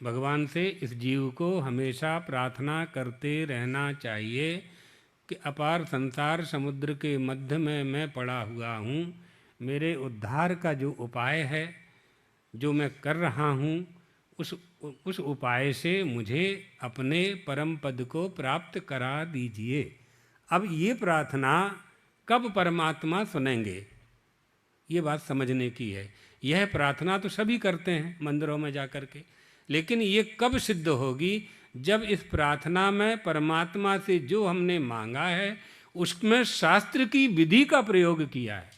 भगवान से इस जीव को हमेशा प्रार्थना करते रहना चाहिए कि अपार संसार समुद्र के मध्य में मैं पड़ा हुआ हूँ, मेरे उद्धार का जो उपाय है, जो मैं कर रहा हूँ, उस उपाय से मुझे अपने परम पद को प्राप्त करा दीजिए। अब ये प्रार्थना कब परमात्मा सुनेंगे, ये बात समझने की है। यह प्रार्थना तो सभी करते हैं मंदिरों में जाकर के, लेकिन ये कब सिद्ध होगी, जब इस प्रार्थना में परमात्मा से जो हमने मांगा है उसमें शास्त्र की विधि का प्रयोग किया है।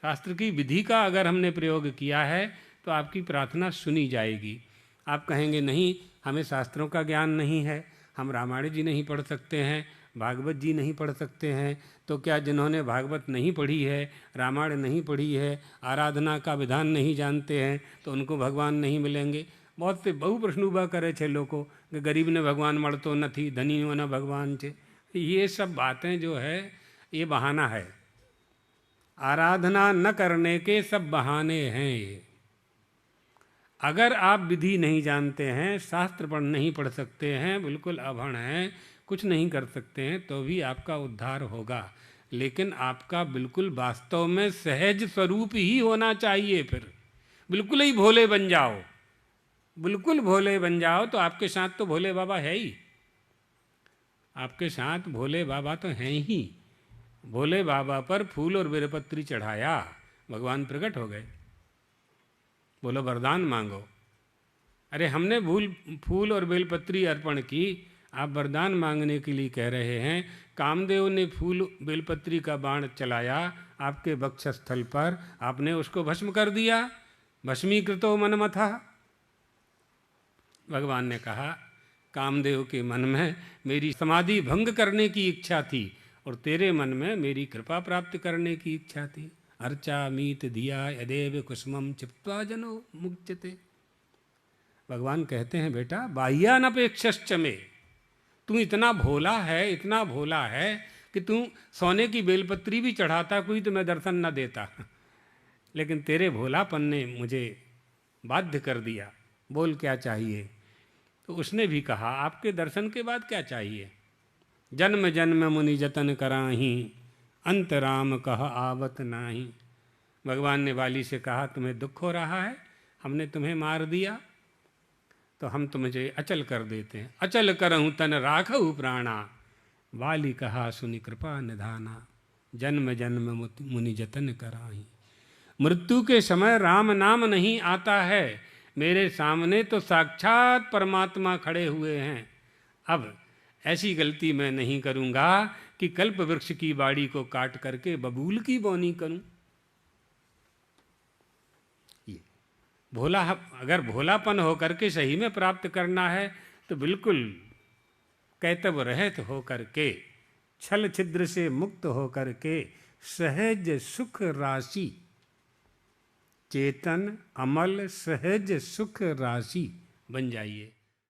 शास्त्र की विधि का अगर हमने प्रयोग किया है तो आपकी प्रार्थना सुनी जाएगी। आप कहेंगे नहीं, हमें शास्त्रों का ज्ञान नहीं है, हम रामायण जी नहीं पढ़ सकते हैं, भागवत जी नहीं पढ़ सकते हैं। तो क्या जिन्होंने भागवत नहीं पढ़ी है, रामायण नहीं पढ़ी है, आराधना का विधान नहीं जानते हैं, तो उनको भगवान नहीं मिलेंगे? बहुत से बहु प्रश्न ऊभा करे छे लोगों कि गरीब ने भगवान મળતો નથી, धनीઓને भगवान છે। ये सब बातें जो है ये बहाना है। आराधना न करने के सब बहाने हैं ये। अगर आप विधि नहीं जानते हैं, शास्त्र पढ़ नहीं पढ़ सकते हैं, बिल्कुल अभण हैं, कुछ नहीं कर सकते हैं, तो भी आपका उद्धार होगा। लेकिन आपका बिल्कुल वास्तव में सहज स्वरूप ही होना चाहिए। फिर बिल्कुल ही भोले बन जाओ, बिल्कुल भोले बन जाओ तो आपके साथ तो भोले बाबा है ही, आपके साथ भोले बाबा तो हैं ही। भोले बाबा पर फूल और बेलपत्री चढ़ाया, भगवान प्रकट हो गए। बोलो वरदान मांगो। अरे हमने फूल और बेलपत्री अर्पण की, आप वरदान मांगने के लिए कह रहे हैं। कामदेव ने फूल बेलपत्री का बाण चलाया आपके वक्षस्थल पर, आपने उसको भस्म कर दिया। भस्मीकृतो मनमथा। भगवान ने कहा कामदेव के मन में मेरी समाधि भंग करने की इच्छा थी और तेरे मन में मेरी कृपा प्राप्त करने की इच्छा थी। अर्चा मीत दिया यदेव कुसुमम चिप्त्वा जनो मुच्यते। भगवान कहते हैं बेटा बाह्यानपेक्षश्च में, तू इतना भोला है, इतना भोला है कि तू सोने की बेलपत्री भी चढ़ाता कोई तो मैं दर्शन न देता, लेकिन तेरे भोलापन ने मुझे बाध्य कर दिया। बोल क्या चाहिए? तो उसने भी कहा आपके दर्शन के बाद क्या चाहिए? जन्म जन्म मुनि जतन कराही, अंत राम कह आवत नाही। भगवान ने वाली से कहा तुम्हें दुख हो रहा है, हमने तुम्हें मार दिया तो हम तुझे अचल कर देते हैं। अचल करहूँ तन राखहु प्राणा, वाली कहा सुनि कृपा निधाना। जन्म जन्म मुनि जतन कराही। मृत्यु के समय राम नाम नहीं आता है, मेरे सामने तो साक्षात परमात्मा खड़े हुए हैं। अब ऐसी गलती मैं नहीं करूँगा कि कल्प वृक्ष की बाड़ी को काट करके बबूल की बोनी करूँ। ये भोला, अगर भोलापन होकर के सही में प्राप्त करना है तो बिल्कुल कैतव रहित होकर के, छल छिद्र से मुक्त होकर के सहज सुख राशि, चेतन अमल सहज सुख राशि बन जाइए।